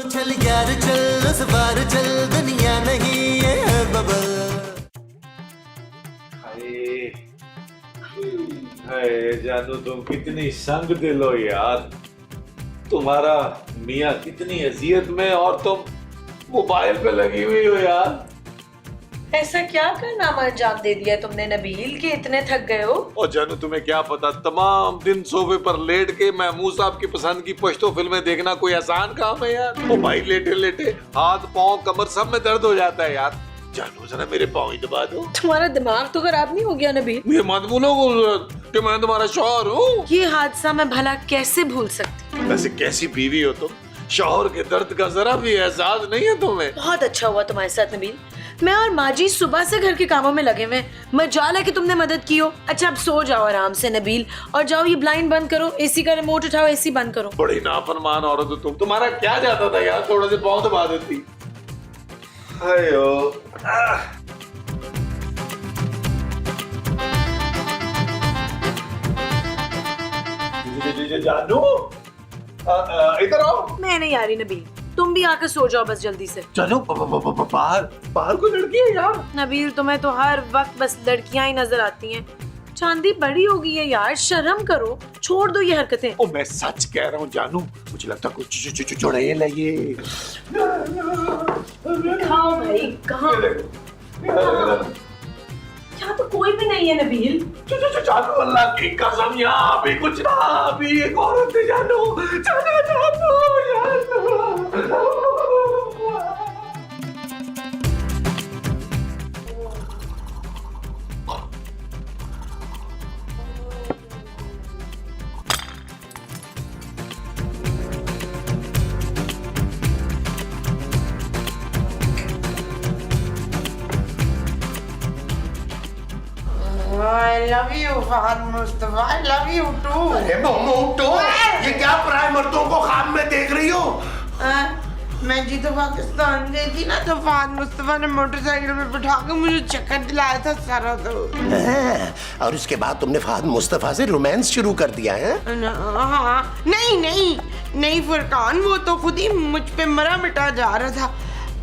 चल यार चल उस बार चल दुनिया नहीं है बबल। हाय जानू तुम कितनी संग दिल हो यार, तुम्हारा मियाँ कितनी अजियत में और तुम मोबाइल पे लगी हुई हो यार। ऐसा क्या कारनामा अंजाम दे दिया तुमने नबील कि इतने थक गए हो? और जानू तुम्हें क्या पता, तमाम दिन सोफे पर लेट के महमूद साहब की पसंद की पश्तो फिल्में देखना कोई आसान काम है यार। वो भाई लेटे लेटे हाथ पाँव कमर सब में दर्द हो जाता है यार। जानू जरा मेरे पाँव ही दबा दो। तुम्हारा दिमाग तो खराब नहीं हो गया नबील? ये मत भूलो कि मैं तुम्हारा शौहर हूँ। ये हादसा मैं भला कैसे भूल सकती? वैसे कैसी बीवी हो तुम, शौहर के दर्द का जरा भी एहसास नहीं है तुम्हें। बहुत अच्छा हुआ तुम्हारे साथ नबील। मैं और माजी सुबह से घर के कामों में लगे हुए, मजाल है कि तुमने मदद की हो। अच्छा अब सो जाओ आराम से नबील, और जाओ ये ब्लाइंड बंद करो, एसी का रिमोट उठाओ, एसी बंद करो। बड़ी नाफरमान औरत हो तुम, तुम्हारा क्या जाता था यार, थोड़ा से पाँव दबा देती। हायो जानू इधर आओ। मैं नहीं आ रही नबील, तुम भी आकर सो जाओ बस जल्दी से। जानू बाहर कोई लड़की है यार। नबील तुम्हें तो हर वक्त बस लड़कियां ही नजर आती हैं। चांदी बड़ी हो गई है यार, शर्म करो, छोड़ दो ये हरकतें। ओ मैं सच कह रहा हूँ जानू, मुझे लगता कुछ चुड़ैल है ये। खाओ भाई, कहाँ? यहाँ तो कोई भी नहीं है नबील। जानू अल्लाह की कसम यहाँ भी कुछ ना, अभी एक औरत है जानू। जानू I love you, Fahad Mustafa. I love you too. अरे मोमो उठो, ये क्या पराए मर्दों को ख्वाब में देख रही हो? मैं जी तो पाकिस्तान गई थी ना, तो फहद मुस्तफा ने मोटरसाइकिल में बिठा के मुझे चक्कर दिलाया था सारा। तो और उसके बाद तुमने फहद मुस्तफा से रोमांस शुरू कर दिया है? हाँ, नहीं फुरकान, वो तो खुद ही मुझ पे मरा मिटा जा रहा था।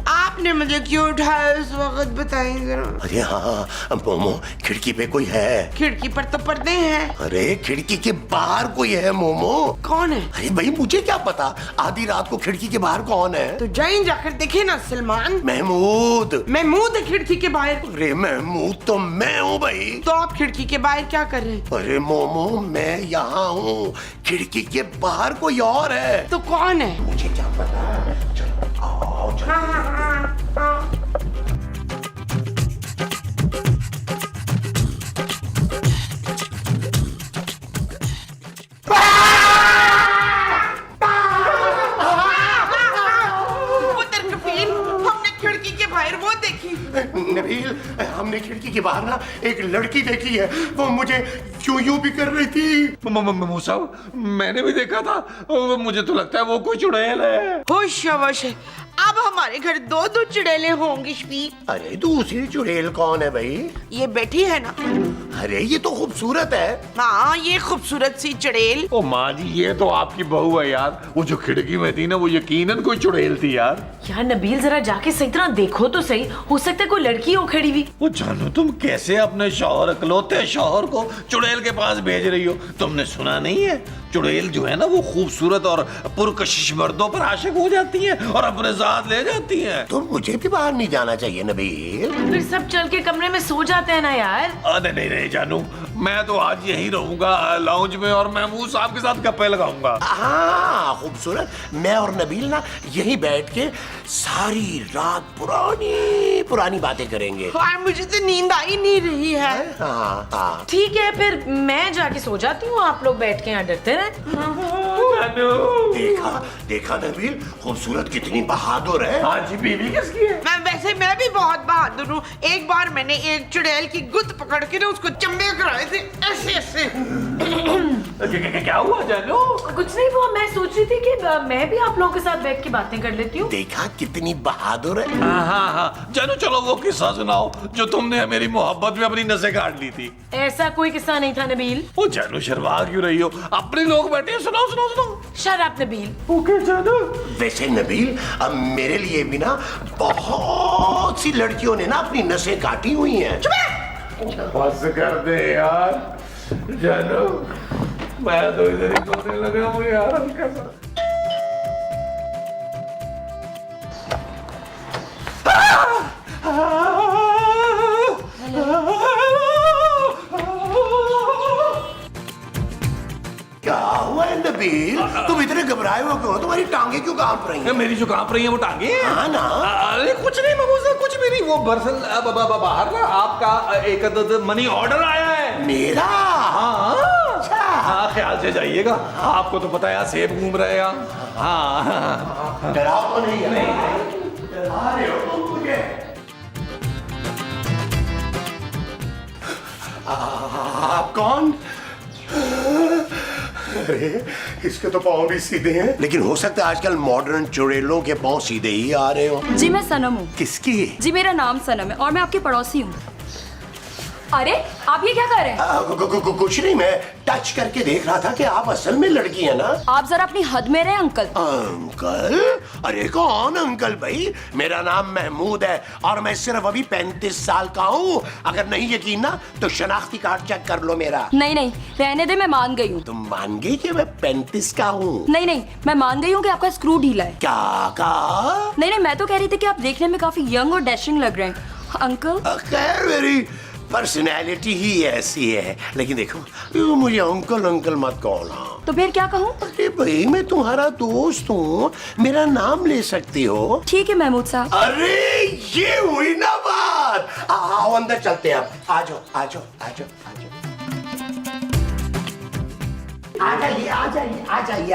आपने मुझे क्यों उठाया उस वक्त, बताइए जरा। अरे हाँ मोमो, खिड़की पे कोई है। खिड़की पर तो पर्दे हैं। अरे खिड़की के बाहर कोई है मोमो। कौन है? अरे भाई मुझे क्या पता, आधी रात को खिड़की के बाहर कौन है? तो जाकर देखे ना सलमान। महमूद महमूद है खिड़की के बाहर। अरे महमूद तो मैं हूँ भाई। तो आप खिड़की के बाहर क्या कर रहे हैं? अरे मोमो मैं यहाँ हूँ, खिड़की के बाहर कोई और है। तो कौन है? मुझे क्या पता। चलो आओ चलो। नबील, हमने खिड़की के बाहर ना एक लड़की देखी है, वो मुझे यूं भी कर रही थी। मूसा मैंने भी देखा था, मुझे तो लगता है वो कोई चुड़ैल है। होश है, अब हमारे घर दो चुड़ैलें होंगी शफीक। अरे दूसरी चुड़ैल कौन है भाई? ये बैठी है ना। अरे ये तो खूबसूरत है। हाँ ये खूबसूरत सी चुड़ैल। ओ माँ जी ये तो आपकी बहू है यार, वो जो खिड़की में थी ना वो यकीनन कोई चुड़ैल थी यार। यार नबील जरा जाके सही तरह देखो तो सही, हो सकता है कोई लड़की हो खड़ी हुई। वो जानू तुम कैसे अपने शौहर, इकलौते शौहर को चुड़ैल के पास भेज रही हो? तुमने सुना नहीं है, चुड़ैल जो है ना वो खूबसूरत और पुरकशिश मर्दों पर आशिक हो जाती है और अपने साथ ले जाती है। तो मुझे भी बाहर नहीं जाना चाहिए नबील? फिर सब चल के कमरे में सो जाते हैं ना यार। नहीं जानू, मैं तो आज यहीं रहूंगा लाउंज में और महमूद साहब के साथ गप्पे लगाऊंगा। हाँ खूबसूरत, मैं और नबील ना यहीं बैठ के सारी रात पुरानी बातें करेंगे। और मुझे तो नींद आ ही नहीं रही है। हाँ। ठीक है फिर मैं जाके सो जाती हूँ, आप लोग बैठ के यहाँ डरते रहे। देखा नबील, खूबसूरत कितनी बहादुर है। हाँ जी, बीवी किसकी है? मैं भी बहुत बहादुर हूँ। एक बार मैंने एक चुड़ैल की गुत्त पकड़ के ना उसको चंबे कराए ऐसे ऐसे ऐसे। क्या हुआ जानू? कुछ नहीं वो मैं सोच रही थी कि मैं भी आप लोगों के साथ बैठ के बातें कर लेती हूँ। देखा कितनी बहादुर है। हाँ जानू, चलो वो किस्सा सुनाओ जो तुमने मेरी मोहब्बत में अपनी नसें काट ली थी। ऐसा कोई किस्सा नहीं था नबील। ओ जानू, शर्मा क्यों रही हो? अपने लोग बैठे हैं, सुनाओ सुनाओ सुनाओ। Shut up Nabeel. ओके जानू। वैसे नबील, अब मेरे लिए भी ना बहुत सी लड़कियों ने ना अपनी नसें काटी हुई हैं। बस कर दे यार जानू, मैं तो इधर ही सोने लगा हूँ यार हल्का सा। क्या हुआ है नबील? तुम इतने घबराए हुए क्यों? तुम्हारी टांगे क्यों कांप रही हैं? मेरी जो कांप रही है वो टांगे? हाँ ना। अरे कुछ नहीं ममूजा, कुछ भी नहीं। वो बरसल बाहर ना आपका एक मनी ऑर्डर आया है। मेरा? हाँ अच्छा। हाँ, ख्याल से जाइएगा। आपको तो पता है सेब घूम रहे हैं। हाँ डराओ तो नहीं डरा रहे हो तुम मुझे। आप कौन? अरे इसके तो पाँव भी सीधे हैं। लेकिन हो सकता है आजकल मॉडर्न चुड़ैलों के पाँव सीधे ही आ रहे हो। जी मैं सनम हूँ। किसकी? जी मेरा नाम सनम है और मैं आपकी पड़ोसी हूँ। अरे आप ये क्या कर रहे हैं? कुछ नहीं, मैं टच करके देख रहा था कि आप असल में लड़की है ना। आप जरा अपनी हद में रहे अंकल। अंकल? अरे कौन अंकल भाई? मेरा नाम महमूद है और मैं सिर्फ अभी 35 साल का हूँ। अगर नहीं यकीन ना तो शनाख्ती कार्ड चेक कर लो मेरा। नहीं नहीं रहने दे, मैं मान गई हूँ। तुम मान गई कि मैं 35 का हूँ? नहीं नहीं मैं मान गई हूँ कि आपका स्क्रू ढीला है। क्या कहा? नहीं नहीं मैं तो कह रही थी कि आप देखने में काफी यंग और डैशिंग लग रहे हैं अंकल। खैर मेरी पर्सनैलिटी ही ऐसी है। लेकिन देखो मुझे अंकल अंकल मत कहना। तो फिर क्या कहूँ? अरे भाई मैं तुम्हारा दोस्त हूँ, मेरा नाम ले सकती हो। ठीक है महमूद साहब। अरे ये हुई ना बात। आओ अंदर चलते हैं। आप आ जाओ आ जाओ आ जाओ आ जाओ। आ जाइए आ जाइए आ जाइए।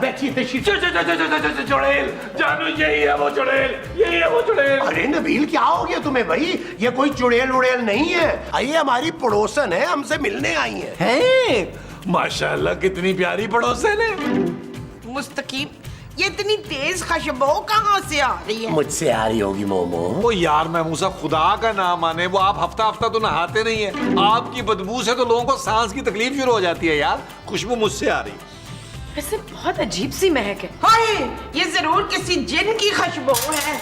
बैठिए तशरीफ। चुड़ैल जानू, यही है वो चुड़ैल, यही है वो चुड़ैल। अरे नबील क्या हो गया तुम्हें भाई? ये कोई चुड़ैल उड़ैल नहीं है। ये हमारी पड़ोसन है, हमसे मिलने आई है। हैं? माशाल्लाह कितनी प्यारी पड़ोसन है। मुस्तकीम, ये इतनी तेज खुशबू कहाँ से आ रही है? मुझसे आ रही होगी मोमो। वो यार महमूसा, खुदा का नाम माने, वो आप हफ्ता हफ्ता तो नहाते नहीं है। आपकी बदबू से तो लोगों को सांस की तकलीफ शुरू हो जाती है यार। खुशबू मुझसे आ रही। वैसे बहुत अजीब सी महक है। हाय, ये जरूर किसी जिन की खुशबू है।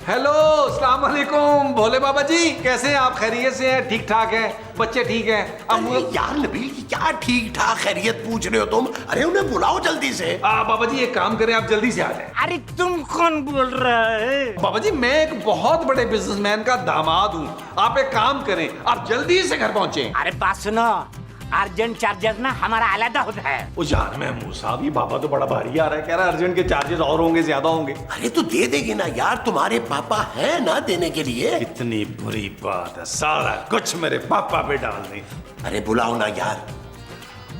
हेलो, अस्सलाम वालेकुम भोले बाबा जी, कैसे हैं आप? खैरियत से हैं? ठीक ठाक है? बच्चे ठीक हैं? अरे यार नबील की क्या ठीक ठाक खैरियत पूछ रहे हो तुम? अरे उन्हें बुलाओ जल्दी से। बाबा जी एक काम करें, आप जल्दी से आ जाएं। अरे तुम कौन बोल रहा है? बाबा जी मैं एक बहुत बड़े बिजनेसमैन का दामाद हूँ। आप एक काम करें, आप जल्दी से घर पहुंचे। अरे बात सुनो, अर्जेंट चार्जेस ना हमारा अलग होता है। वो यार महमूद साहब, ये बाबा तो बड़ा भारी आ रहा है, कह रहा है अर्जेंट के चार्जेस और होंगे, ज्यादा होंगे। अरे तो दे देगी ना यार, तुम्हारे पापा है ना देने के लिए। इतनी बुरी बात है, सारा कुछ मेरे पापा पे डाल दें। अरे बुलाओ ना यार।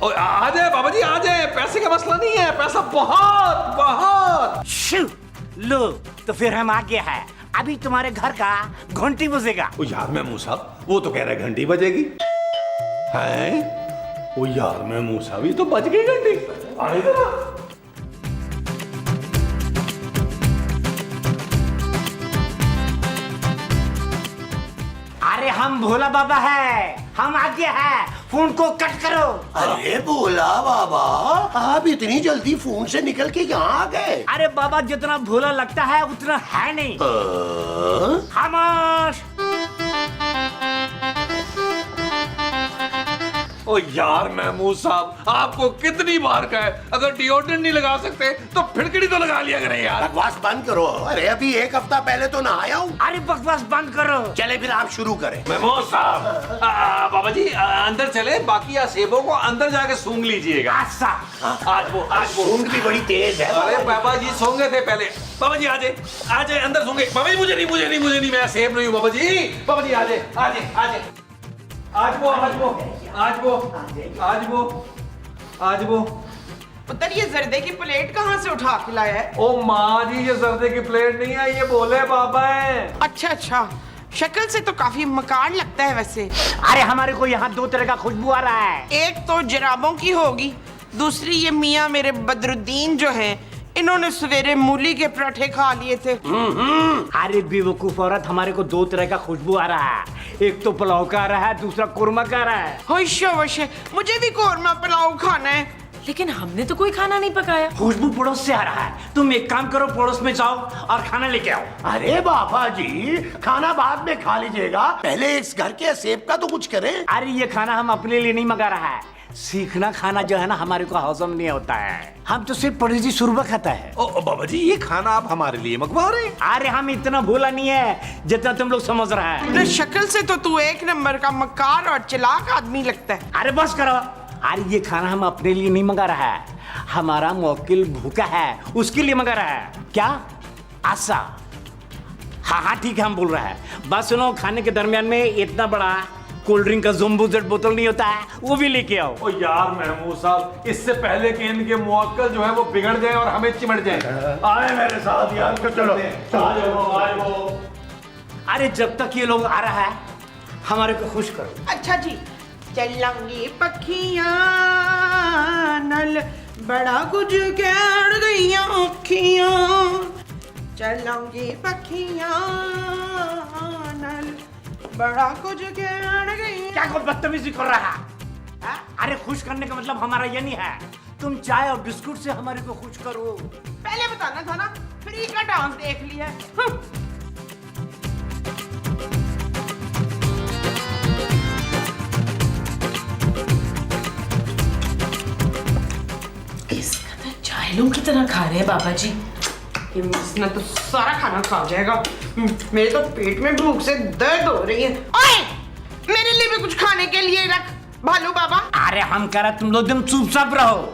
और आ जाए बाबा जी, आ जाए। पैसे का मसला नहीं है, पैसा बहुत बहुत। शू, लो तो फिर हम आगे हैं। अभी तुम्हारे घर का घंटी बजेगा। वो यार महमूद साहब, वो तो कह रहा है घंटी बजेगी। हैं? वो यार महमूद साहब, ये तो बज गई घंटी। आने दो ना। अरे हम भोला बाबा है, हम आगे हैं। फोन को कट करो। अरे बोला बाबा, आप इतनी जल्दी फोन से निकल के यहाँ आ गए? अरे बाबा जितना भोला लगता है उतना है नहीं। खामोश। ओ यार महमूद साहब, आपको कितनी बार कहा है, अगर डिओड्रेंट नहीं लगा सकते तो फिटकड़ी तो लगा लिया करें यार। बकवास बंद करो। अरे अभी एक हफ्ता पहले तो नहाया हूँ। अरे बकवास बंद करो। चले फिर आप शुरू करें। महमूद साहब, बाबा जी अंदर चले, बाकी सेबों को अंदर जाके सूंघ लीजिएगा। अच्छा। आज वो ऊँट भी बड़ी तेज है। अरे बाबा जी सोंगे थे पहले। बाबा जी आ जाए अंदर सोंगे। बाबा जी मुझे नहीं, मैं सेब नहीं हूँ बाबा जी। बाबा जी आ जाए। आज वो पुत्र ये जर्दे की प्लेट कहाँ से उठा के लाया है? ओ माँ जी, ये जर्दे की प्लेट नहीं है, ये भोले बाबा है। अच्छा अच्छा, शक्ल से तो काफी मकान लगता है वैसे। अरे हमारे को यहाँ दो तरह का खुशबू आ रहा है। एक तो जराबों की होगी, दूसरी ये मियाँ मेरे बदरुद्दीन जो हैं, इन्होंने सवेरे मूली के पराठे खा लिए थे। अरे बेवकूफ औरत, हमारे को दो तरह का खुशबू आ रहा है। एक तो पुलाव का आ रहा है, दूसरा कुरमा का आ रहा है। होशे वशे, मुझे भी कोरमा पुलाव खाना है। लेकिन हमने तो कोई खाना नहीं पकाया। खुशबू पड़ोस से आ रहा है। तुम एक काम करो, पड़ोस में जाओ और खाना लेके आओ। अरे बाबा जी, खाना बाद में खा लीजिएगा, पहले इस घर के सेब का तो कुछ करें। अरे ये खाना हम अपने लिए नहीं मंगा रहा है। सीखना खाना जो है ना, हमारे को हजम नहीं होता है। हम तो सिर्फ पड़ोसी सुरबा खाता है। ओ बाबा जी, ये खाना आप हमारे लिए मंगवा रहे हैं? अरे हम इतना भोला नहीं है जितना तुम लोग समझ रहा है। तो शक्ल से तो तू एक नंबर का मक्कार और चालाक आदमी लगता है। अरे बस करो। अरे ये खाना हम अपने लिए नहीं मंगा रहा है, हमारा मौकिल भूखा है उसके लिए मंगा रहा है। क्या आशा? हाँ हाँ ठीक है, हम बोल रहा है। बस सुनो, खाने के दरमियान में इतना बड़ा कोल्ड ड्रिंक का जम्बो जेट बोतल नहीं होता है, वो भी लेके आओ। ओ यार महमूद साहब, इससे पहले कि इनके मुवक्किल जो है वो बिगड़ जाए और हमें चिमट जाए, आए मेरे साथ यार। चलो चलो। अरे जब तक ये लोग आ रहा है, हमारे को खुश करो। अच्छा जी, चलंगी पखियां नल बड़ा कुछ कह गई अखियां, चलंगी पखियां नल बड़ा कुछ कह गई। क्या कोई बदतमीजी कर रहा है? अरे खुश करने का मतलब हमारा ये नहीं है। तुम चाय और बिस्कुट से हमारे को खुश करो। पहले बताना था ना, फ्री का डांस देख लिया। चायलों की तरह खा रहे हैं बाबा जी। इसने तो सारा खाना खा जाएगा। मेरे तो पेट में भूख से दर्द हो रही है। ओए, मेरे लिए भी कुछ खाने के लिए रख भालू बाबा। अरे हम कह रहे तुम लोग दिन चुपचाप रहो।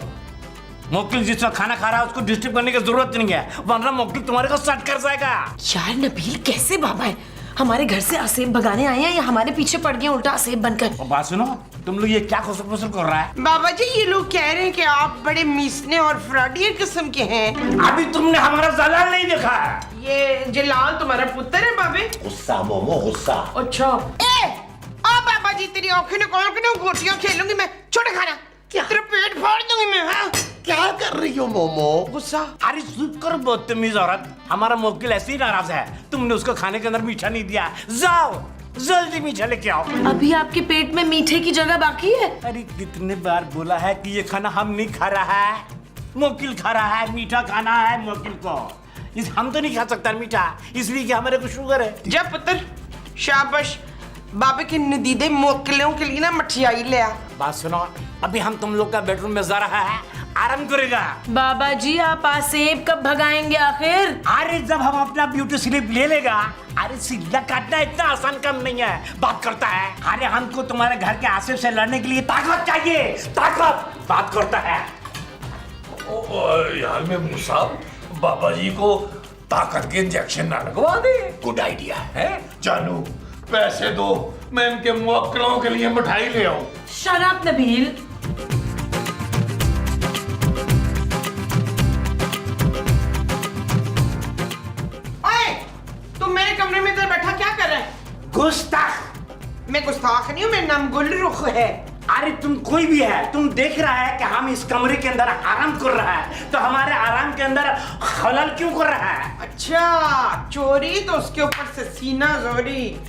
मौकिल जिस वक्त खाना खा रहा है उसको डिस्टर्ब करने की जरूरत नहीं है, वरना मौकिल तुम्हारे को सट कर जाएगा। यार नबील, कैसे बाबा है? हमारे घर से असेब भगाने आए हैं या हमारे पीछे पड़ गए उल्टा असेब बनकर? और बात सुनो, तुम लोग ये क्या खुसर फुसर कर रहा है? बाबा जी, ये लोग कह रहे हैं कि आप बड़े मीसने और फ्रॉडियर किस्म के हैं। अभी तुमने हमारा जलाल नहीं देखा है। ये जलाल तुम्हारा पुत्र है बाबे? गुस्सा मोमो गुस्सा। अच्छा आ बाबा जी, तेरी आंखें निकाल के ना गोटियां खेलूंगी मैं। छोटा खाना, क्या? तेरा पेट फाड़ दूंगी मैं। हाँ? क्या कर रही हो मोमो? गुस्सा। अरे चुप करो बदतमीज औरत, हमारा मौकिल ऐसे ही नाराज है। तुमने उसको खाने के अंदर मीठा नहीं दिया। जाओ जल्दी मीठा लेके आओ। अभी आपके पेट में मीठे की जगह बाकी है? अरे कितने बार बोला है कि ये खाना हम नहीं खा रहा है, मौकिल खा रहा है। मीठा खाना है मौकिल को, इस हम तो नहीं खा सकता मीठा, इसलिए कि हमारे को शुगर है। जब पुत्र, शाबाश। बाबे के नदीदे मोकलों के लिए ना मठियाई ले आ। बात सुनो, अभी हम तुम लोग का बेडरूम में जा रहा है, आराम करेगा। बाबा जी, आप असेब कब भगाएंगे आखिर? अरे जब हम अपना ब्यूटी स्लिप ले लेगा। अरे सीधा काटना इतना आसान काम नहीं है, बात करता है। अरे हमको तुम्हारे घर के आसिफ से लड़ने के लिए ताकत चाहिए, ताकत। बात करता है। यार महमूद साहब, बाबा जी को ताकत के इंजेक्शन ना लगवा दे। गुड आइडिया है जानू, पैसे दो, मैं इनके मुवक्किलों के लिए मिठाई ले आऊं। शराब नबील। ओए, तुम मेरे कमरे में इधर बैठा क्या कर रहा है? गुस्ताख। मैं गुस्ताख नहीं हूँ, मेरा नाम गुलरुख है। अरे तुम कोई भी है, तुम देख रहा है कि हम इस कमरे के अंदर आराम कर रहा है, तो हमारे आराम के अंदर खलल क्यों कर रहा है? अच्छा, चोरी तो उसके ऊपर से सीना जोरी।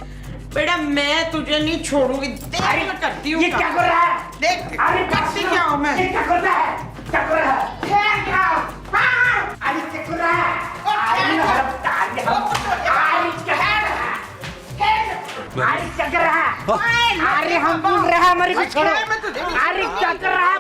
बेटा मैं तुझे नहीं छोड़ूंगी। देख मैं करती हूँ। ये क्या कर रहा है? देख अरे करती क्या हूँ मैं। ये क्या कर रहा है? क्या कर रहा है? है क्या? हाँ। अरे क्या कर रहा है? अरे क्या कर रहा है? अरे क्या कर रहा है? अरे हम बोल रहे हैं, हमारे को छोड़ो। अरे क्या कर रहा है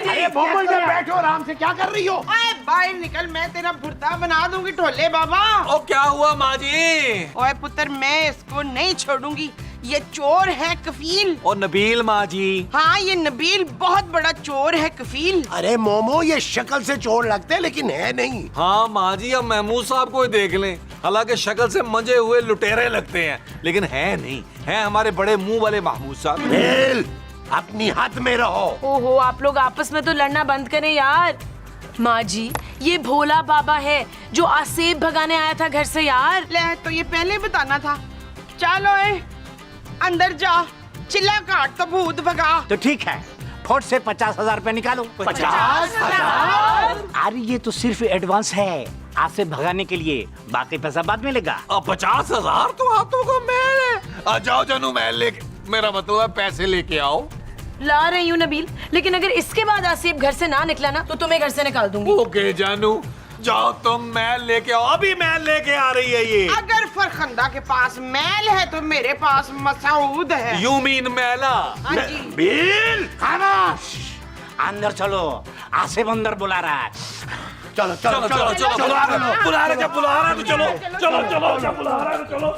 अरे मोमो इधर बैठो आराम से, क्या कर रही हो? ओए बाहर निकल, मैं तेरा भुर्ता बना दूंगी ढोले बाबा। ओ क्या हुआ माँ जी? ओए पुत्र, मैं इसको नहीं छोड़ूंगी। ये चोर है कफील। ओ नबील माँ जी। हाँ, ये नबील बहुत बड़ा चोर है कफील। अरे मोमो, ये शक्ल से चोर लगते हैं लेकिन है नहीं। हाँ माँ जी, अब महमूद साहब को ही देख लें। हालांकि शक्ल से मंजे हुए लुटेरे लगते हैं, लेकिन है नहीं, है हमारे बड़े मुंह वाले महमूद साहब। बेल, अपनी हद में रहो। ओहो, आप लोग आपस में तो लड़ना बंद करें यार। माँ जी, ये भोला बाबा है जो आसेब भगाने आया था घर से यार। ले तो ये पहले बताना था। चलो ए, अंदर जा, चिल्ला काट तो भूत भगा। तो ठीक है, फोर्ट से 50,000 रुपए निकालो। 50,000? अरे ये तो सिर्फ एडवांस है, आपसे भगाने के लिए, बाकी पैसा बाद में लेगा। 50,000 तो हाथों का महल है। आ जाओ जानू, महल लेके, मेरा मतलब है पैसे लेके आओ। ला रही हूँ नबील, लेकिन अगर इसके बाद आसेब घर से ना निकला ना तो तुम्हें घर से निकाल दूंगी। ओके जानू, जाओ तुम महल लेके आओ। अभी महल लेके आ रही है ये। अगर फरखंदा के पास महल है तो मेरे पास मसूद है। यू मीन महला? हाँ जी। बिल, खामोश, अंदर चलो, आसिफ अंदर बुला रहा है। चलो चलो चलो चलो बुला रहा है तो चलो चलो चलो बुला रहा है तो चलो।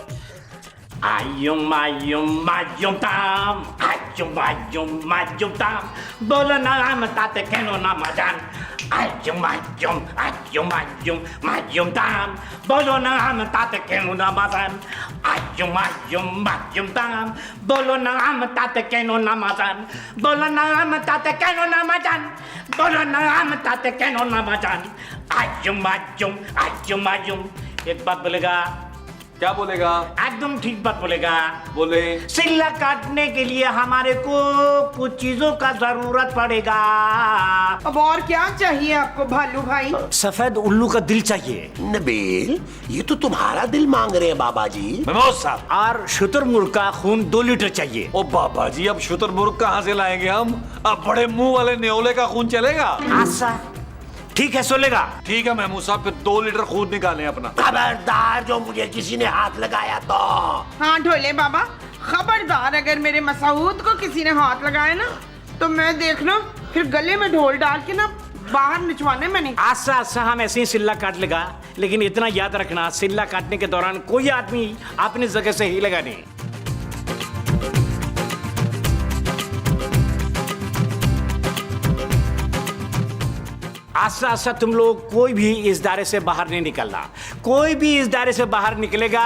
आयुम आयुम आयुम ताम, आयुम आयुम आयुम ताम, बोलो नाम ताते केनो नाम जान। आयुम आयुम आयुम आयुम आयुम ताम, बोलो नाम ताते केनो नाम जान। आयुम आयुम आयुम ताम, बोलो नाम ताते केनो नाम जान। बोलो नाम ताते केनो नाम जान। बोलो नाम ताते केनो नाम जान। आयुम आयुम आयुम आयुम। एक बात बोलेगा? क्या बोलेगा? एकदम ठीक बात बोलेगा। बोले। सिल्ला काटने के लिए हमारे को कुछ चीजों का जरूरत पड़ेगा। अब और क्या चाहिए आपको भालू भाई? सफेद उल्लू का दिल चाहिए। नबील, ये तो तुम्हारा दिल मांग रहे हैं बाबा जी। मेमोज साहब, और शुतुरमुर्ग का खून 2 लीटर चाहिए। ओ बाबा जी, अब शुतुरमुर्ग कहाँ से लाएंगे हम? अब बड़े मुंह वाले न्योले का खून चलेगा? आशा ठीक है, सोलेगा। ठीक है महमूद साहब, फिर 2 लीटर खून निकालें अपना। खबरदार जो मुझे किसी ने हाथ लगाया तो। हाँ ढोले बाबा, खबरदार अगर मेरे मसूद को किसी ने हाथ लगाया ना तो मैं देखना फिर गले में ढोल डाल के ना बाहर निचवाने में नहीं। आशा आशा हम ऐसे ही सिल्ला काट लेगा, लेकिन इतना याद रखना, सिल्ला काटने के दौरान कोई आदमी अपनी जगह से हिलेगा नहीं। आशा आशा तुम लोग कोई भी इस दायरे से बाहर नहीं निकलना। कोई भी इस दायरे से बाहर निकलेगा,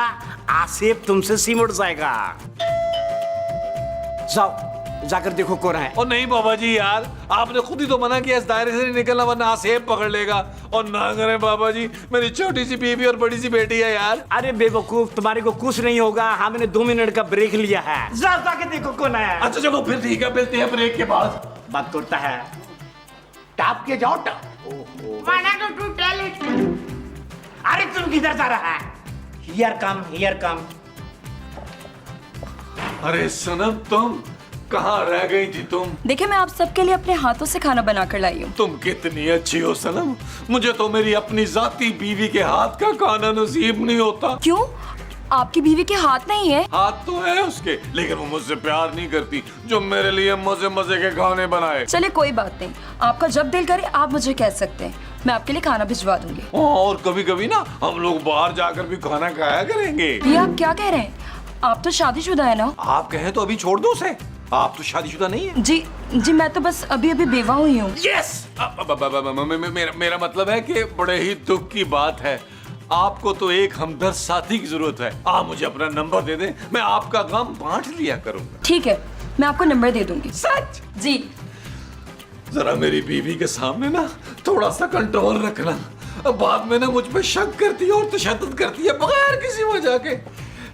आसिफ तुमसे सिमट जाएगा। जाओ, जाकर देखो कौन है। और नहीं बाबा जी यार, आपने खुद ही तो मना किया इस दायरे से नहीं निकलना, वरना आसेब पकड़ लेगा। और ना करें बाबा जी, मेरी छोटी सी बीवी और बड़ी सी बेटी है यार। अरे बेवकूफ, तुम्हारे को कुछ नहीं होगा, हमने 2 मिनट का ब्रेक लिया है। जाओ जाके देखो कौन है। अच्छा चलो फिर ठीक है, मिलते हैं ब्रेक के बाद। बात करता है। टाप के जाओ टाप। माना तो तू टेल इट। अरे तुम किधर जा रहा है? Here come, here come. अरे सनम, तुम कहाँ रह गई थी तुम? देखिए, मैं आप सबके लिए अपने हाथों से खाना बना कर लाई हूँ। तुम कितनी अच्छी हो सनम, मुझे तो मेरी अपनी जाती बीवी के हाथ का खाना नसीब नहीं होता। क्यों? आपकी बीवी के हाथ नहीं है? हाथ तो है उसके, लेकिन वो मुझसे प्यार नहीं करती जो मेरे लिए मजे मजे के खाने बनाए। चले कोई बात नहीं, आपका जब दिल करे आप मुझे कह सकते हैं, मैं आपके लिए खाना भिजवा दूंगी। और कभी कभी ना हम लोग बाहर जाकर भी खाना खाया करेंगे। ये आप क्या कह रहे हैं? आप तो शादीशुदा है ना? आप कहें तो अभी छोड़ दो उसे, आप तो शादीशुदा नहीं है। जी जी, मैं तो बस अभी अभी बेवा हुई हूँ। यस, मेरा मतलब है कि बड़े ही दुख की बात है, आपको तो एक हमदर्द साथी की जरूरत है। आप मुझे अपना नंबर दे दें, मैं आपका गम बांट लिया करूंगा। ठीक है, मैं आपको नंबर दे दूंगी। सच? जी। जरा मेरी बीवी के सामने ना थोड़ा सा कंट्रोल रखना, बाद में ना मुझ पे शक करती है और तशद्दुद करती है बगैर किसी वजह के।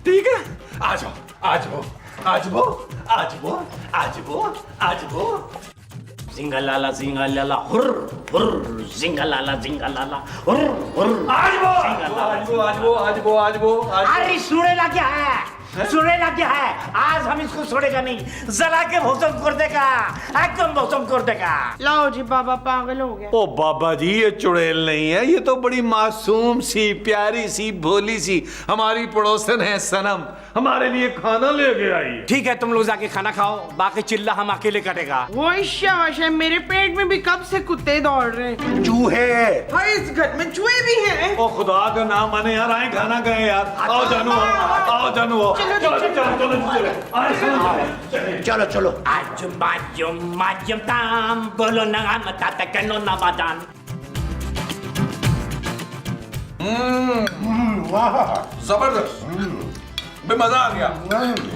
ठीक है, आ जाओ आ जाओ आ जाओ आ जाओ आ जाओ आ जाओ। जिंगलाला जिंगलाला हुर हुर, जिंगलाला जिंगलाला हुर हुर। आज वो आज वो आज वो आज वो आज वो अरे सुनेला क्या है? सुनेला क्या है? आज हम इसको छोड़ेगा नहीं, जला के भस्म कर देगा, एकदम भस्म कर देगा। लाओ जी, बाबा पागल हो गया। ओ बाबा जी, ये चुड़ैल नहीं है, ये तो बड़ी मासूम सी, प्यारी सी, भोली सी हमारी पड़ोसन है सनम, हमारे लिए खाना लेके आई है। ठीक है, तुम लोग जाके खाना खाओ, बाकी चिल्ला हम अकेले कटेगा। वो शाबाश, मेरे पेट में भी कब से कुत्ते दौड़ रहे हैं। चूहे। हाय, इस घर में चूहे भी हैं। ओ खुदा का नाम माने यार, आए खाना खाए यार। आओ जानू, आओ जानू, आओ। चलो चलो चलो चलो चलो चलो। आजुम बाजुम माजुम ताम, बोलो नाम ताता कनो ना बादान। जबरदस्त, बे मजा आ गया,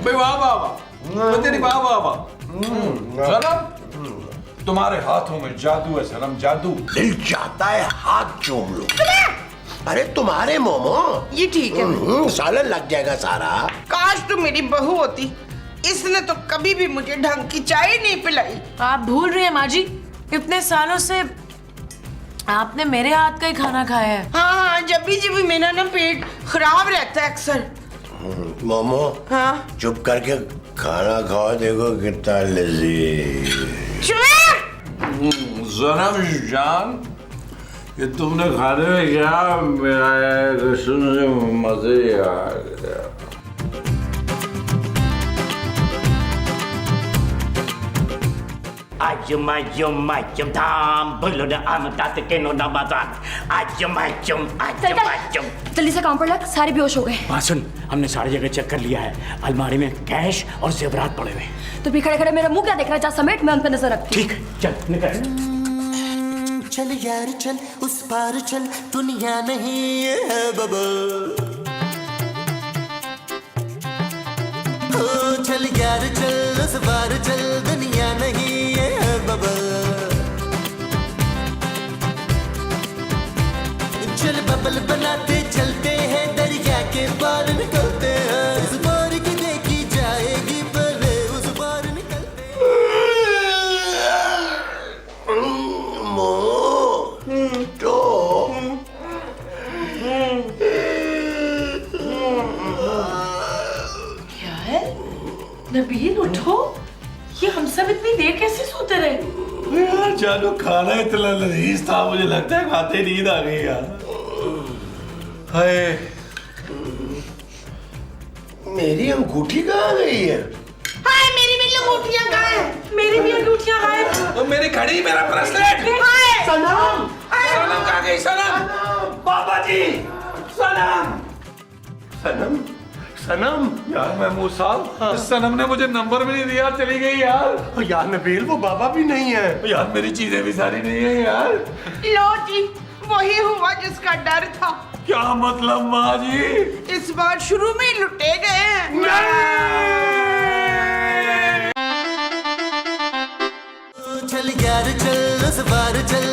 बे वाह वाह वाह। तेरी बाबा सनम, तुम्हारे हाथों में जादू है सनम, जादू। दिल चाहता है हाथ चूम लो। अरे तुम्हारे मोमो, ये ठीक है। सालन लग जाएगा सारा। काश तुम मेरी बहू होती, इसने तो कभी भी मुझे ढंग की चाय नहीं पिलाई। आप भूल रही हैं माँ जी, इतने सालों से आपने मेरे हाथ का ही खाना खाया है। हाँ हाँ, जब भी मेरा ना पेट खराब रहता है अक्सर। मोमो, हाँ चुप करके खाना खाओ, देखो कितना लजीज। सनम जान, ये तुमने खाने में क्या मिलाया है, कसम से मजे आ गया। Ajum tam belum dah amat tak kena nama tak. Ajum. चल चल जल्दी से काम पर लग, सारे बेहोश हो गए। बात सुन, हमने सारी जगह चेक कर लिया है, अलमारी में कैश और जेवरात पड़े हुए हैं। तो भी खड़े खड़े मेरा मुंह क्या देख रहा है? जा समेट, मैं उन पर नजर रखती हूँ। ठीक है, चल निकल। चल यार चल, उस पार चल, दुनिया नहीं है बबल। ओ चल यार चल, उस पार चल, दुनिया नहीं है बबल। चल बबल बनाते चलते हैं, दरिया के पार निकलते हैं। उस पार की देखी जाएगी, पहले उस पार निकलते तो क्या है नबील, उठो। ये हम सब इतनी देर कैसे सोते रहे? यार जानू, खाना इतना लजीज था, मुझे लगता है खाते नींद आ गई यार। हाय, मेरी अंगूठी कहाँ गई है? हाय, मेरी भी अंगूठियां कहाँ हैं? मेरी भी अंगूठियां गायब। तो मेरी घड़ी, मेरा ब्रेसलेट। हाय सनम, सनम कहाँ गई? सनम, पापा जी, सलाम। सनम, सनम। यार महमूद साहब, सनम ने मुझे नंबर भी नहीं दिया, चली गई यार। यार नबील, वो बाबा भी नहीं है। यार मेरी चीजें भी सारी नहीं है यार। लो जी, वही हुआ जिसका डर था। क्या मतलब माँ जी? इस बार शुरू में ही लुटे गए हैं। चल यार चल, उस पार चल,